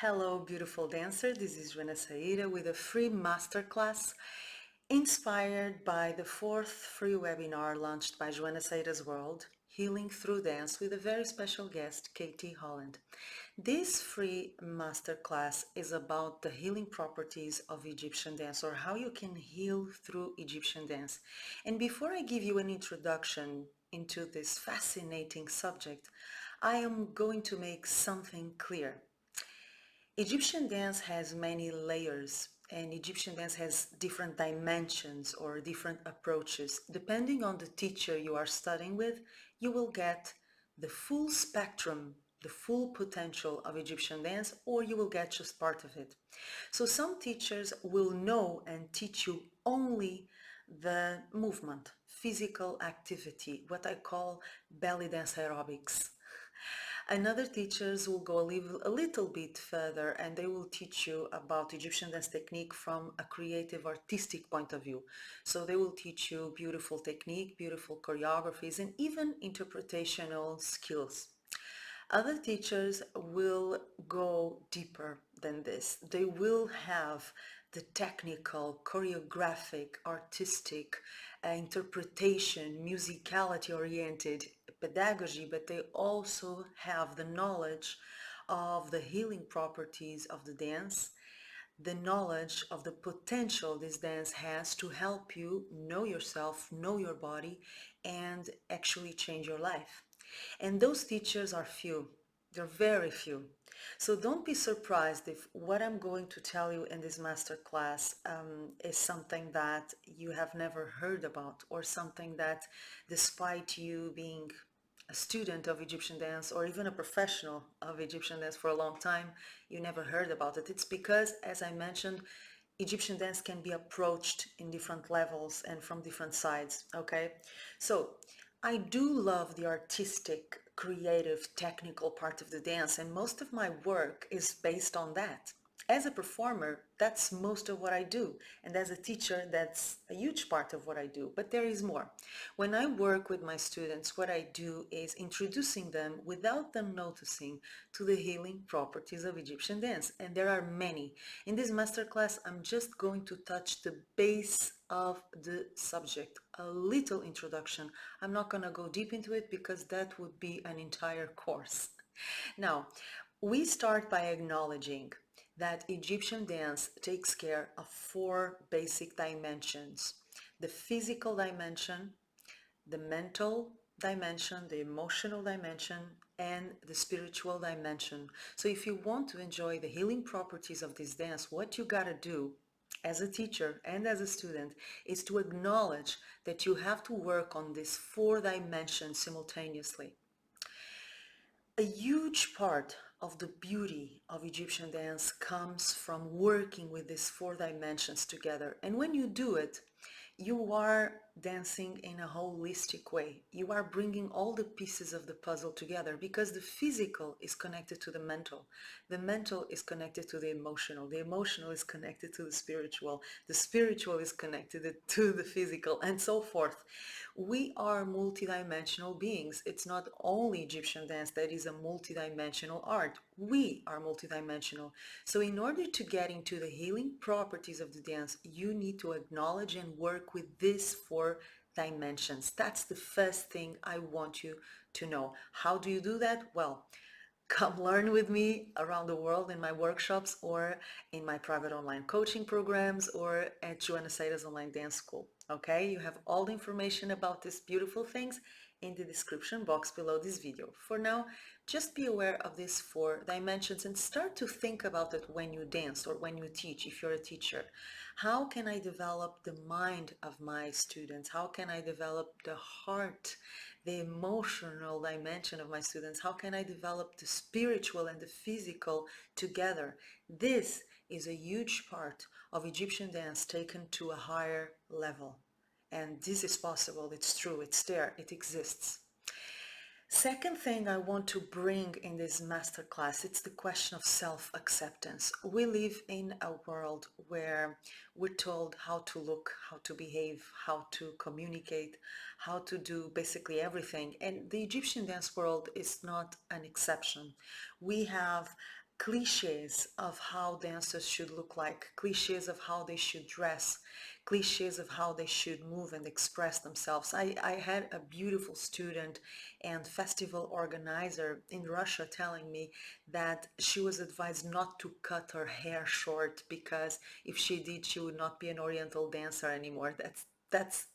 Hello, beautiful dancer. This is Joana Saahirah with a free masterclass inspired by the fourth free webinar launched by Joana Saahirah's World, Healing Through Dance, with a very special guest, Katie Holland. This free masterclass is about the healing properties of Egyptian dance, or how you can heal through Egyptian dance. And before I give you an introduction into this fascinating subject, I am going to make something clear. Egyptian dance has many layers, and Egyptian dance has different dimensions or different approaches. Depending on the teacher you are studying with, you will get the full spectrum, the full potential of Egyptian dance, or you will get just part of it. So some teachers will know and teach you only the movement, physical activity, what I call belly dance aerobics. Another teachers will go a little bit further, and they will teach you about Egyptian dance technique from a creative artistic point of view. So they will teach you beautiful technique, beautiful choreographies, and even interpretational skills. Other teachers will go deeper than this. They will have the technical, choreographic, artistic, interpretation, musicality oriented pedagogy, but they also have the knowledge of the healing properties of the dance, the knowledge of the potential this dance has to help you know yourself, know your body, and actually change your life. And those teachers are few. They're very few. So don't be surprised if what I'm going to tell you in this masterclass is something that you have never heard about, or something that, despite you being a student of Egyptian dance or even a professional of Egyptian dance for a long time, you never heard about it. It's because, as I mentioned, Egyptian dance can be approached in different levels and from different sides, okay? So I do love the artistic, creative, technical part of the dance, and most of my work is based on that. As a performer, that's most of what I do. And as a teacher, that's a huge part of what I do. But there is more. When I work with my students, what I do is introducing them, without them noticing, to the healing properties of Egyptian dance. And there are many. In this masterclass, I'm just going to touch the base of the subject, a little introduction. I'm not going to go deep into it because that would be an entire course. Now, we start by acknowledging that Egyptian dance takes care of four basic dimensions: the physical dimension, the mental dimension, the emotional dimension, and the spiritual dimension. So if you want to enjoy the healing properties of this dance, what you gotta do as a teacher and as a student is to acknowledge that you have to work on these four dimensions simultaneously. A huge part of the beauty of Egyptian dance comes from working with these four dimensions together. And when you do it, you are dancing in a holistic way. You are bringing all the pieces of the puzzle together, because the physical is connected to the mental is connected to the emotional is connected to the spiritual is connected to the physical, and so forth. We are multidimensional beings. It's not only Egyptian dance that is a multidimensional art. We are multidimensional. So in order to get into the healing properties of the dance, you need to acknowledge and work with these four dimensions. That's the first thing I want you to know. How do you do that? Well, come learn with me around the world in my workshops, or in my private online coaching programs, or at Joana Saahirah's online dance school. Okay, you have all the information about these beautiful things in the description box below this video. For now, just be aware of these four dimensions and start to think about it when you dance or when you teach, if you're a teacher. How can I develop the mind of my students? How can I develop the heart, the emotional dimension of my students? How can I develop the spiritual and the physical together? This is a huge part of Egyptian dance taken to a higher level. And this is possible, it's true, it's there, it exists. Second thing I want to bring in this masterclass, it's the question of self-acceptance. We live in a world where we're told how to look, how to behave, how to communicate, how to do basically everything. And the Egyptian dance world is not an exception. We have cliches of how dancers should look like, cliches of how they should dress, cliches of how they should move and express themselves. I had a beautiful student and festival organizer in Russia telling me that she was advised not to cut her hair short because if she did, she would not be an Oriental dancer anymore. That's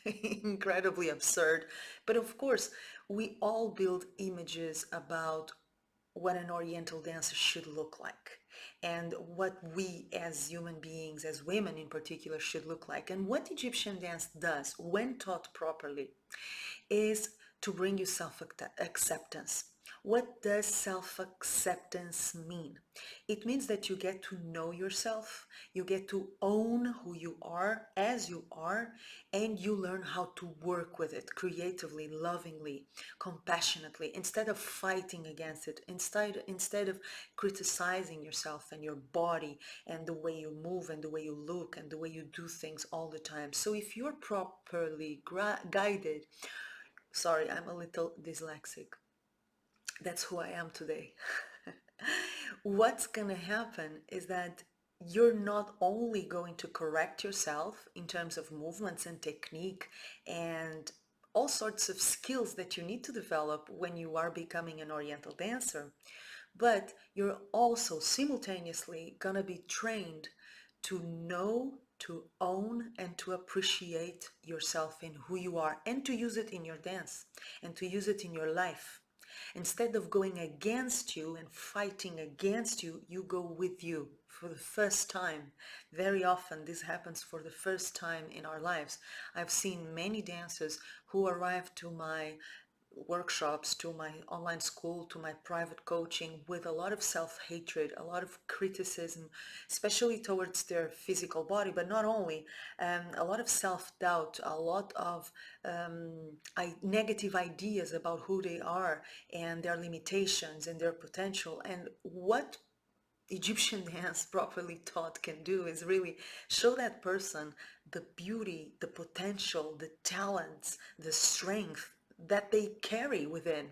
incredibly absurd. But of course, we all build images about what an Oriental dancer should look like and what we as human beings, as women in particular, should look like. And what Egyptian dance does, when taught properly, is to bring you self-acceptance. What does self-acceptance mean? It means that you get to know yourself, you get to own who you are as you are, and you learn how to work with it creatively, lovingly, compassionately, instead of fighting against it, instead of criticizing yourself and your body and the way you move and the way you look and the way you do things all the time. So if you're properly guided, sorry, I'm a little dyslexic. That's who I am today. What's gonna happen is that you're not only going to correct yourself in terms of movements and technique and all sorts of skills that you need to develop when you are becoming an Oriental dancer, but you're also simultaneously gonna be trained to know, to own, and to appreciate yourself in who you are, and to use it in your dance, and to use it in your life. Instead of going against you and fighting against you, you go with you for the first time. Very often this happens for the first time in our lives. I've seen many dancers who arrive to my workshops, to my online school, to my private coaching with a lot of self-hatred, a lot of criticism, especially towards their physical body, but not only, a lot of self-doubt, a lot of negative ideas about who they are and their limitations and their potential. And what Egyptian dance properly taught can do is really show that person the beauty, the potential, the talents, the strength that they carry within.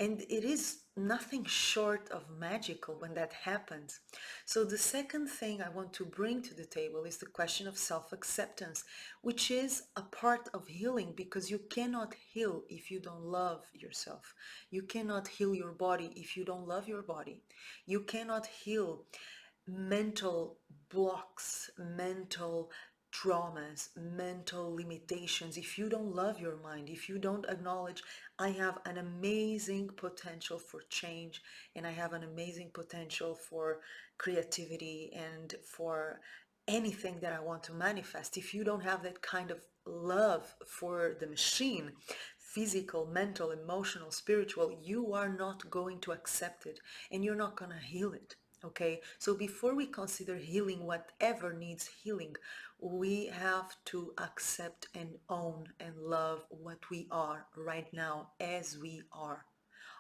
And it is nothing short of magical when that happens. So the second thing I want to bring to the table is the question of self-acceptance, which is a part of healing, because you cannot heal if you don't love yourself. You cannot heal your body if you don't love your body. You cannot heal mental blocks, mental traumas, mental limitations if you don't love your mind, if you don't acknowledge, I have an amazing potential for change and I have an amazing potential for creativity and for anything that I want to manifest. If you don't have that kind of love for the machine, physical, mental, emotional, spiritual, you are not going to accept it and you're not going to heal it. Okay, so before we consider healing whatever needs healing, we have to accept and own and love what we are right now as we are,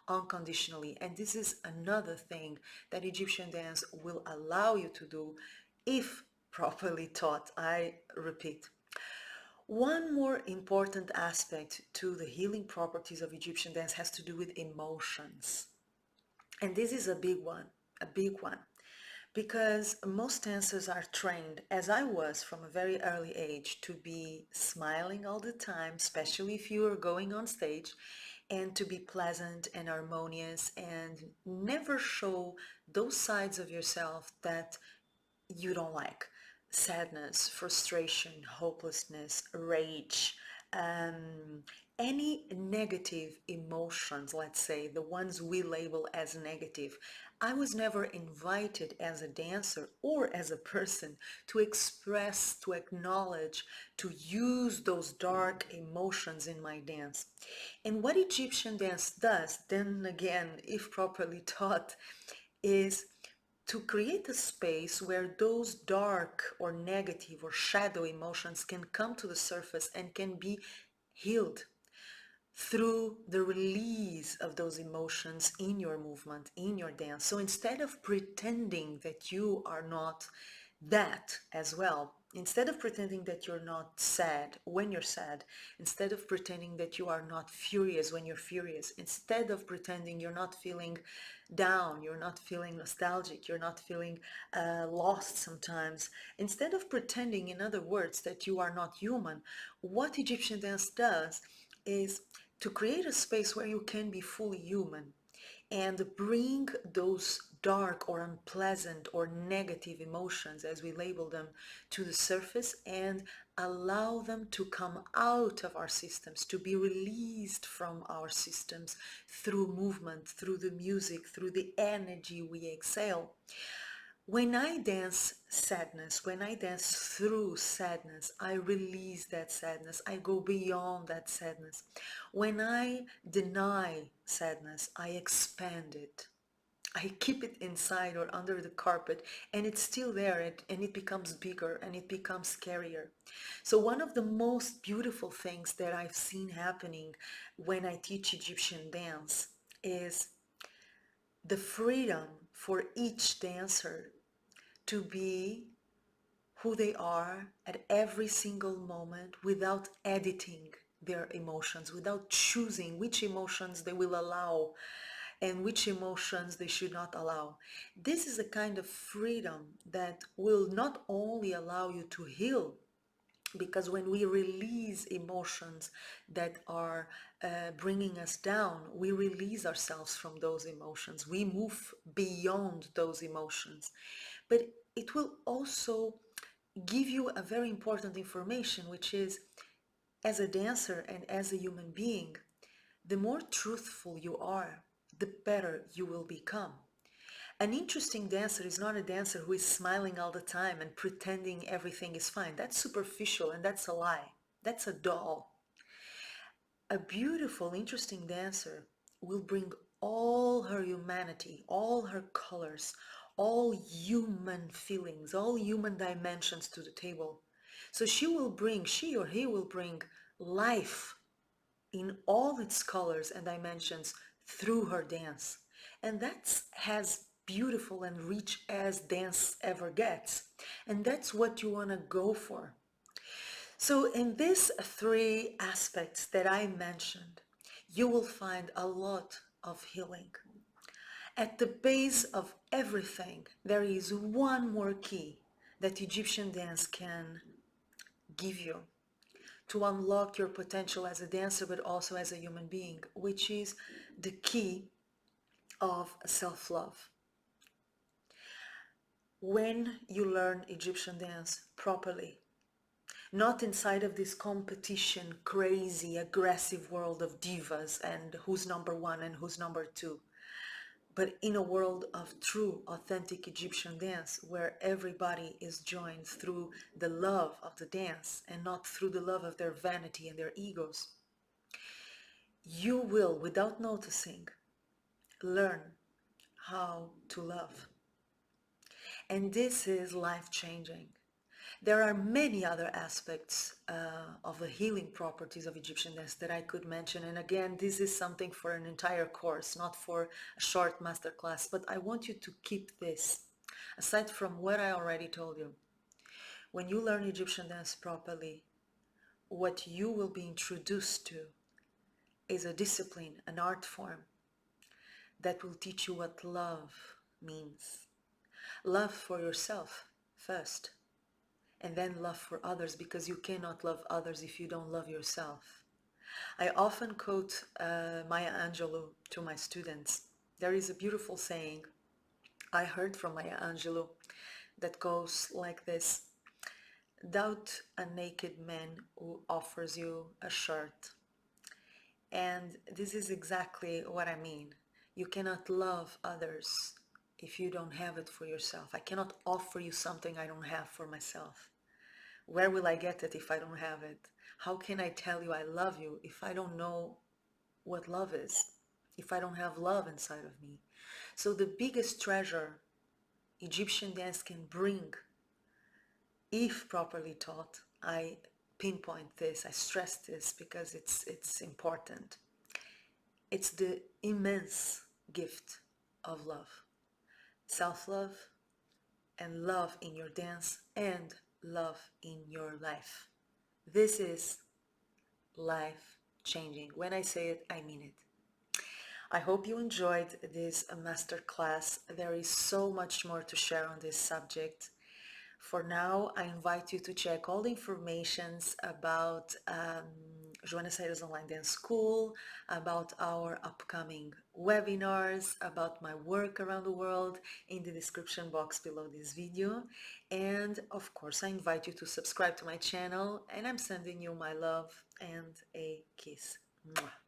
unconditionally. And this is another thing that Egyptian dance will allow you to do if properly taught. I repeat. One more important aspect to the healing properties of Egyptian dance has to do with emotions. And this is a big one, because most dancers are trained, as I was from a very early age, to be smiling all the time, especially if you are going on stage, and to be pleasant and harmonious and never show those sides of yourself that you don't like: sadness, frustration, hopelessness, rage, um, any negative emotions, let's say, the ones we label as negative. I was never invited as a dancer or as a person to express, to acknowledge, to use those dark emotions in my dance. And what Egyptian dance does, then again, if properly taught, is to create a space where those dark or negative or shadow emotions can come to the surface and can be healed through the release of those emotions in your movement, in your dance. So instead of pretending that you are not that as well, Instead of pretending that you're not sad when you're sad, instead of pretending that you are not furious when you're furious, instead of pretending you're not feeling down, you're not feeling nostalgic, you're not feeling lost sometimes, instead of pretending, in other words, that you are not human, what Egyptian dance does is to create a space where you can be fully human and bring those dark or unpleasant or negative emotions, as we label them, to the surface and allow them to come out of our systems, to be released from our systems through movement, through the music, through the energy we exhale. When I dance sadness, when I dance through sadness, I release that sadness. I go beyond that sadness. When I deny sadness, I expand it. I keep it inside or under the carpet, and it's still there, and it becomes bigger and it becomes scarier. So one of the most beautiful things that I've seen happening when I teach Egyptian dance is the freedom for each dancer to be who they are at every single moment without editing their emotions, without choosing which emotions they will allow and which emotions they should not allow. This is a kind of freedom that will not only allow you to heal, because when we release emotions that are bringing us down, we release ourselves from those emotions. We move beyond those emotions. But it will also give you a very important information, which is, as a dancer and as a human being, the more truthful you are, the better you will become. An interesting dancer is not a dancer who is smiling all the time and pretending everything is fine. That's superficial and that's a lie. That's a doll. A beautiful, interesting dancer will bring all her humanity, all her colors, all human feelings, all human dimensions to the table. So she or he will bring life in all its colors and dimensions through her dance. And that's as beautiful and rich as dance ever gets. And that's what you want to go for. So in these three aspects that I mentioned, you will find a lot of healing. At the base of everything, there is one more key that Egyptian dance can give you to unlock your potential as a dancer, but also as a human being, which is the key of self-love. When you learn Egyptian dance properly, not inside of this competition, crazy, aggressive world of divas and who's number one and who's number two, but in a world of true, authentic Egyptian dance where everybody is joined through the love of the dance and not through the love of their vanity and their egos, you will, without noticing, learn how to love. And this is life-changing. There are many other aspects of the healing properties of Egyptian dance that I could mention. And again, this is something for an entire course, not for a short masterclass. But I want you to keep this, aside from what I already told you. When you learn Egyptian dance properly, what you will be introduced to is a discipline, an art form that will teach you what love means. Love for yourself first, and then love for others, because you cannot love others if you don't love yourself. I often quote Maya Angelou to my students. There is a beautiful saying I heard from Maya Angelou that goes like this: doubt a naked man who offers you a shirt. And this is exactly what I mean. You cannot love others if you don't have it for yourself. I cannot offer you something I don't have for myself. Where will I get it if I don't have it? How can I tell you I love you if I don't know what love is? If I don't have love inside of me? So the biggest treasure Egyptian dance can bring, if properly taught, I pinpoint this, I stress this because it's important. It's the immense gift of love. Self-love and love in your dance and love in your life. This is life changing. When I say it, I mean it. I hope you enjoyed this masterclass. There is so much more to share on this subject. For now, I invite you to check all the informations about Joana Saahirah's Online Dance School, about our upcoming webinars, about my work around the world in the description box below this video. And of course, I invite you to subscribe to my channel, and I'm sending you my love and a kiss. Mwah.